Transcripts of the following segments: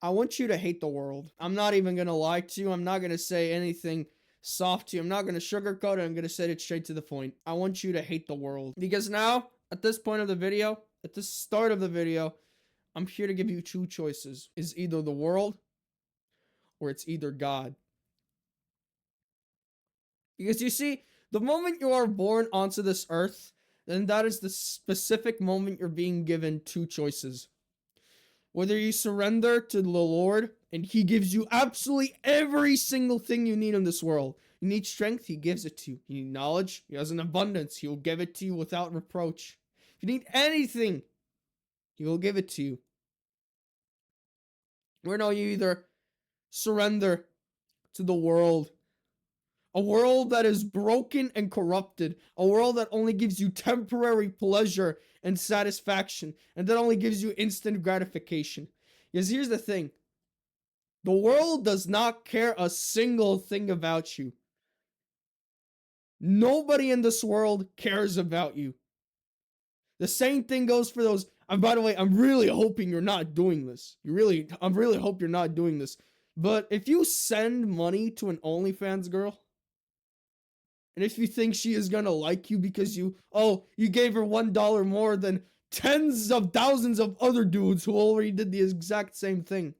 I want you to hate the world. I'm not even gonna lie to you. I'm not gonna say anything soft to you. I'm not gonna sugarcoat it. I'm gonna say it straight to the point. I want you to hate the world. Because now, at this point of the video, at the start of the video, I'm here to give you two choices. It's either the world or it's either God. Because you see, the moment you are born onto this earth, then that is the specific moment you're being given two choices. Whether you surrender to the Lord and He gives you absolutely every single thing you need in this world. You need strength, He gives it to you. You need knowledge, He has an abundance. He will give it to you without reproach. If you need anything, He will give it to you. Or no, you either surrender to the world. A world that is broken and corrupted. A world that only gives you temporary pleasure and satisfaction. And that only gives you instant gratification. Because here's the thing. The world does not care a single thing about you. Nobody in this world cares about you. The same thing goes for those. And by the way, I'm really hoping you're not doing this. I really hope you're not doing this. But if you send money to an OnlyFans girl, and if you think she is gonna like you because you gave her $1 more than tens of thousands of other dudes who already did the exact same thing.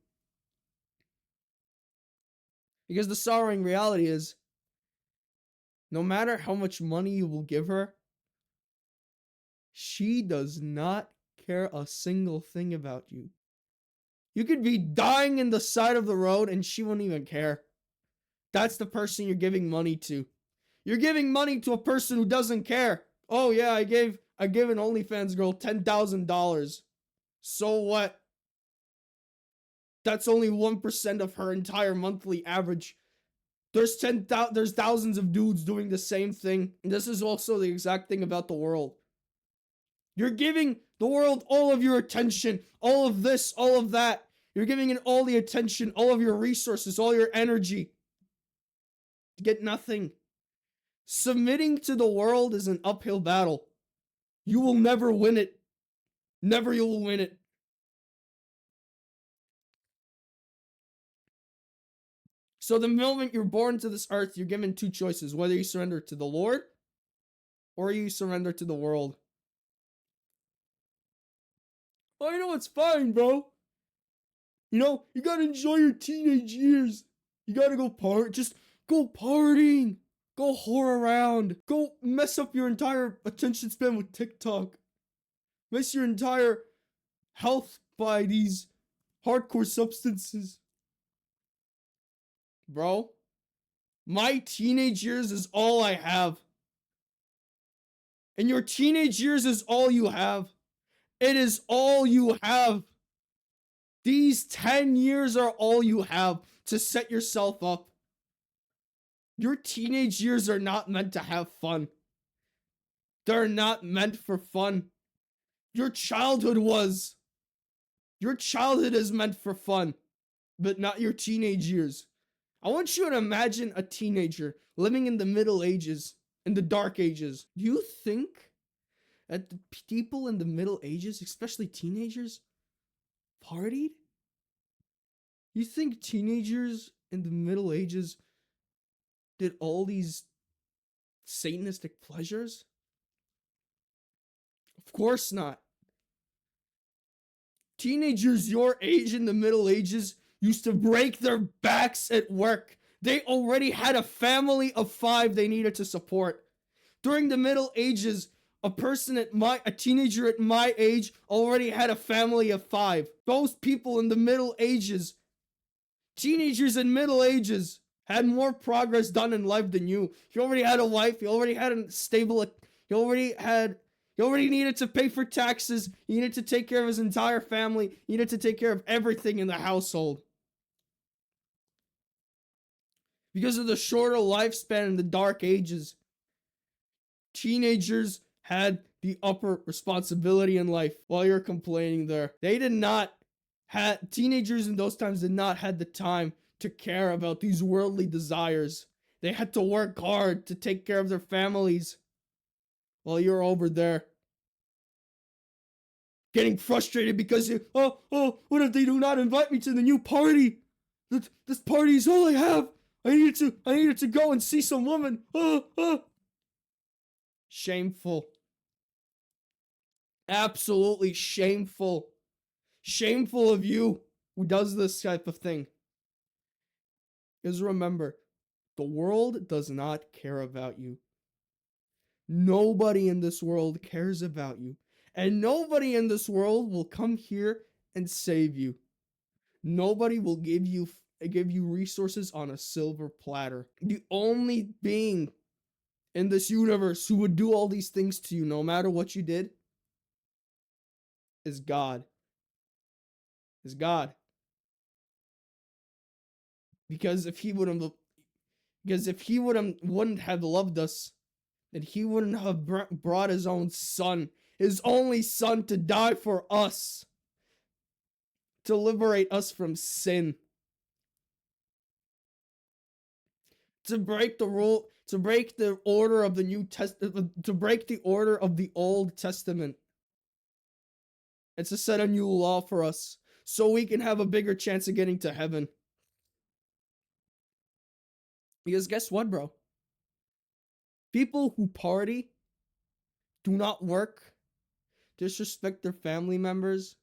Because the sorrowing reality is, no matter how much money you will give her, she does not care a single thing about you. You could be dying in the side of the road and she won't even care. That's the person you're giving money to. You're giving money to a person who doesn't care. Oh yeah, I gave an OnlyFans girl $10,000. So what? That's only 1% of her entire monthly average. There's thousands of dudes doing the same thing. And this is also the exact thing about the world. You're giving the world all of your attention, all of this, all of that. You're giving it all the attention, all of your resources, all your energy. To get nothing. Submitting to the world is an uphill battle. You will never win it. Never you will win it. So the moment you're born to this earth, you're given two choices. Whether you surrender to the Lord or you surrender to the world. Oh, you know, it's fine, bro. You know, you gotta enjoy your teenage years. You gotta just go partying. Go whore around. Go mess up your entire attention span with TikTok. Mess your entire health by these hardcore substances. Bro, my teenage years is all I have. And your teenage years is all you have. It is all you have. These 10 years are all you have to set yourself up. Your teenage years are not meant to have fun. They're not meant for fun. Your childhood was. Your childhood is meant for fun, but not your teenage years. I want you to imagine a teenager living in the Middle Ages, in the Dark Ages. Do you think that the people in the Middle Ages, especially teenagers, partied? You think teenagers in the Middle Ages did all these Satanistic pleasures? Of course not. Teenagers your age in the Middle Ages used to break their backs at work. They already had a family of 5 they needed to support. During the Middle Ages, a teenager at my age already had a family of 5. Those people in the Middle Ages, teenagers in Middle Ages, had more progress done in life than you. He already had a wife. He already had a stable. He already needed to pay for taxes. He needed to take care of his entire family. He needed to take care of everything in the household. Because of the shorter lifespan in the Dark Ages, teenagers had the upper responsibility in life. While you're complaining there, teenagers in those times did not have the time to care about these worldly desires. They had to work hard to take care of their families while you're over there getting frustrated because what if they do not invite me to the new party? This party is all I have. I needed to go and see some woman. Shameful. Absolutely shameful. Shameful of you who does this type of thing. Because remember, the world does not care about you. Nobody in this world cares about you. And nobody in this world will come here and save you. Nobody will give you resources on a silver platter. The only being in this universe who would do all these things to you no matter what you did is God. Is God. Because if he wouldn't have loved us, then he wouldn't have brought his own son, his only son, to die for us, to liberate us from sin, to break the rule, to break the order of the New Testament, to break the order of the Old Testament. It's to set a new law for us, so we can have a bigger chance of getting to heaven. Because guess what, bro? People who party, do not work, disrespect their family members,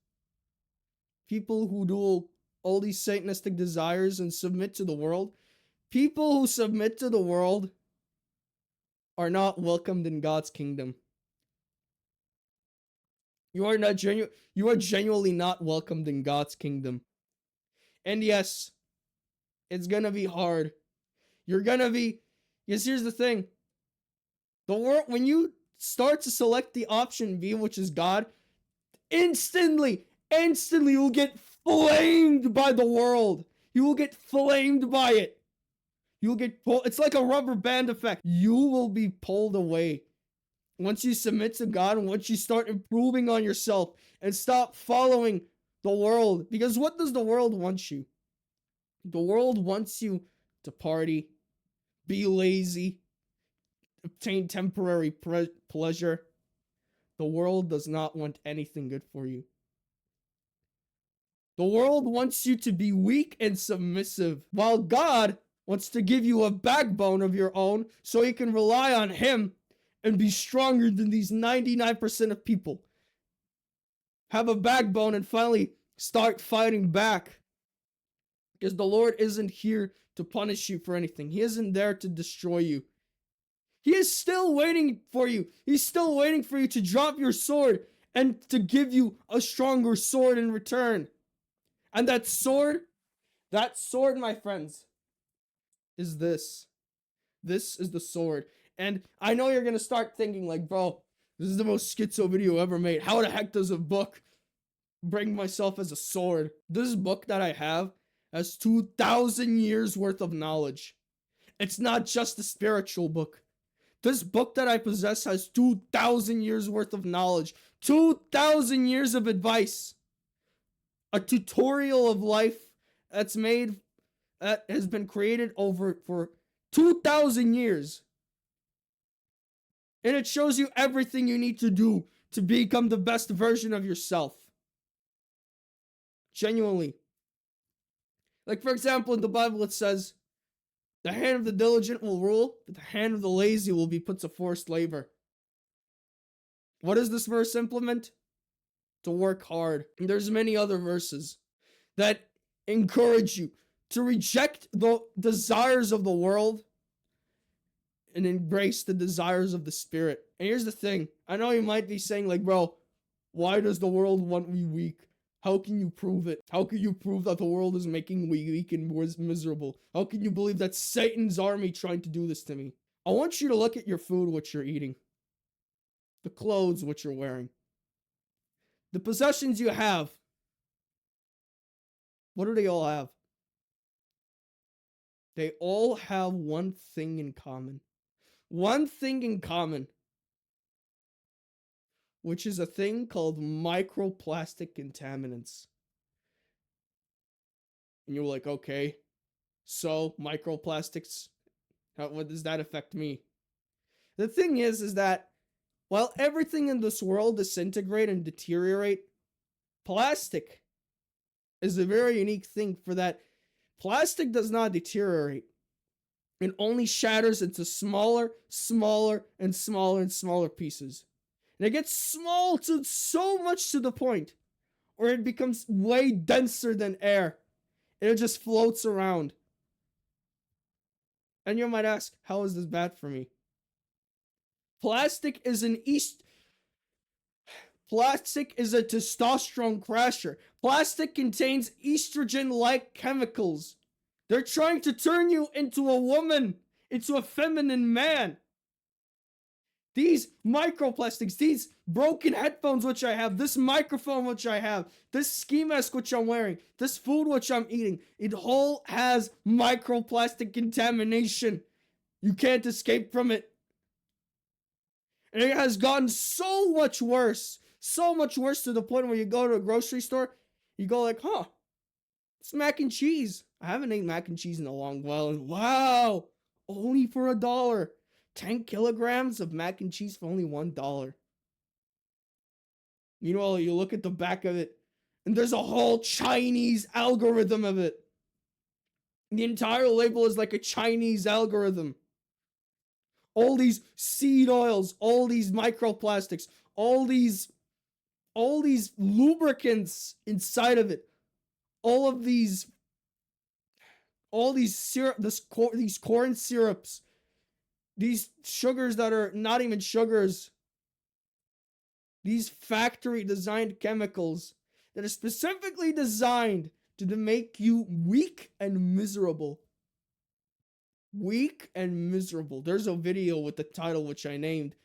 people who do all these Satanistic desires and submit to the world, people who submit to the world are not welcomed in God's kingdom. You are genuinely not welcomed in God's kingdom. And yes, it's gonna be hard. Because here's the thing. The world, when you start to select the option B, which is God, instantly you will get flamed by the world. You will get flamed by it. You will get pulled. It's like a rubber band effect. You will be pulled away. Once you submit to God and once you start improving on yourself and stop following the world. Because what does the world want you? The world wants you to party, be lazy, obtain temporary pleasure. The world does not want anything good for you. The world wants you to be weak and submissive, while God wants to give you a backbone of your own so you can rely on Him and be stronger than these 99% of people. Have a backbone and finally start fighting back. Because the Lord isn't here to punish you for anything. He isn't there to destroy you. He is still waiting for you. He's still waiting for you to drop your sword and to give you a stronger sword in return. And that sword, my friends, is this. This is the sword. And I know you're going to start thinking like, bro, this is the most schizo video ever made. How the heck does a book bring myself as a sword? This book that I have has 2,000 years worth of knowledge. It's not just a spiritual book. This book that I possess has 2,000 years worth of knowledge. 2,000 years of advice. A tutorial of life that has been created for 2,000 years. And it shows you everything you need to do to become the best version of yourself. Genuinely. Like, for example, in the Bible it says, the hand of the diligent will rule, but the hand of the lazy will be put to forced labor. What does this verse implement? To work hard. And there's many other verses that encourage you to reject the desires of the world and embrace the desires of the Spirit. And here's the thing. I know you might be saying like, bro, why does the world want me weak? How can you prove it? How can you prove that the world is making me weak and miserable? How can you believe that Satan's army trying to do this to me? I want you to look at your food, what you're eating. The clothes, what you're wearing. The possessions you have. What do they all have? They all have one thing in common. One thing in common. Which is a thing called microplastic contaminants. And you're like, okay, so microplastics, what does that affect me? The thing is that while everything in this world disintegrate and deteriorate, Plastic is a very unique thing for that. Plastic does not deteriorate. It only shatters into smaller, smaller, and smaller and smaller pieces. And it gets small to so much to the point where it becomes way denser than air. And it just floats around. And you might ask, how is this bad for me? Plastic is a testosterone crasher. Plastic contains estrogen-like chemicals. They're trying to turn you into a woman, into a feminine man. These microplastics, these broken headphones which I have, this microphone which I have, this ski mask which I'm wearing, this food which I'm eating, it all has microplastic contamination. You can't escape from it. And it has gotten so much worse to the point where you go to a grocery store, you go like, huh, it's mac and cheese. I haven't eaten mac and cheese in a long while, and wow, only for $1. 10 kilograms of mac and cheese for only $1. Meanwhile, you look at the back of it, and there's a whole Chinese algorithm of it. The entire label is like a Chinese algorithm. All these seed oils, all these microplastics, all these lubricants inside of it, these syrup, these corn syrups, these sugars that are not even sugars, these factory designed chemicals that are specifically designed to make you weak and miserable. Weak and miserable. There's a video with the title which I named.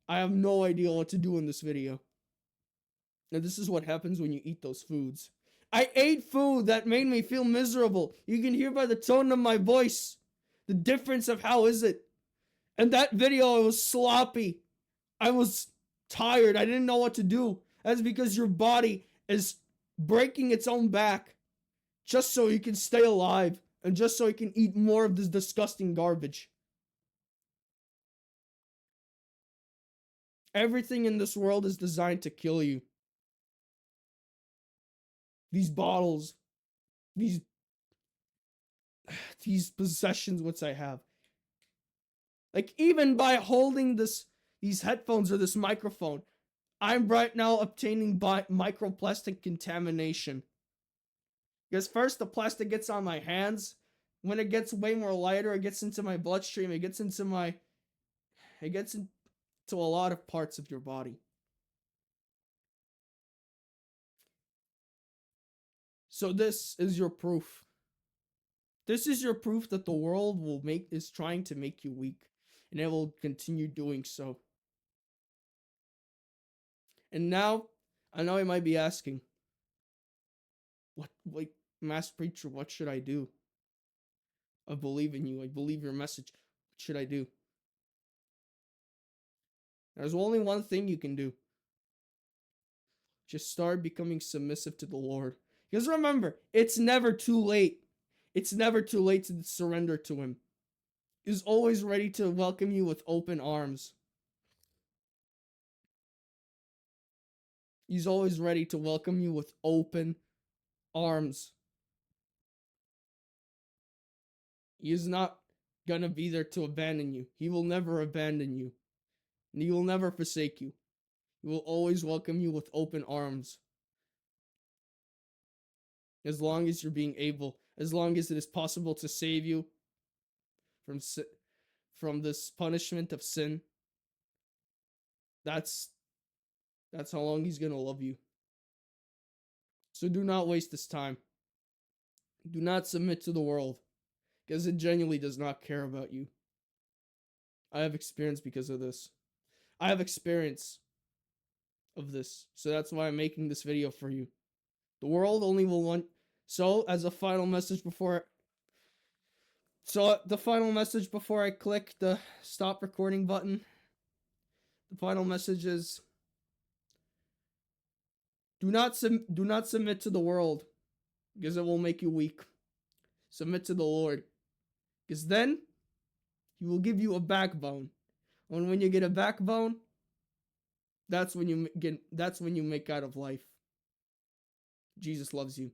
I have no idea what to do in this video. Now this is what happens when you eat those foods. I ate food that made me feel miserable. You can hear by the tone of my voice the difference of how is it. And that video, I was sloppy. I was tired. I didn't know what to do. That's because your body is breaking its own back just so you can stay alive and just so you can eat more of this disgusting garbage. Everything in this world is designed to kill you. These bottles, these possessions which I have. Like, even by holding these headphones or this microphone, I'm right now obtaining microplastic contamination. Because first the plastic gets on my hands. When it gets way more lighter, it gets into my bloodstream. It gets into a lot of parts of your body. So this is your proof. This is your proof that the world is trying to make you weak. And it will continue doing so. And now, I know you might be asking, Mass Preacher, what should I do? I believe in you. I believe your message. What should I do? There's only one thing you can do. Just start becoming submissive to the Lord. Because remember, it's never too late. It's never too late to surrender to Him. He's always ready to welcome you with open arms. He's always ready to welcome you with open arms. He is not gonna be there to abandon you. He will never abandon you. And He will never forsake you. He will always welcome you with open arms. As long as you're being able, as long as it is possible to save you from this punishment of sin, that's how long He's gonna love you. So do not waste this time. Do not submit to the world, because it genuinely does not care about you. I have experience because of this. I have experience of this, so that's why I'm making this video for you. The world only will want. So, as a final message before I click the stop recording button, the final message is: do not submit to the world, because it will make you weak. Submit to the Lord, because then He will give you a backbone. And when you get a backbone, that's when you make out of life. Jesus loves you.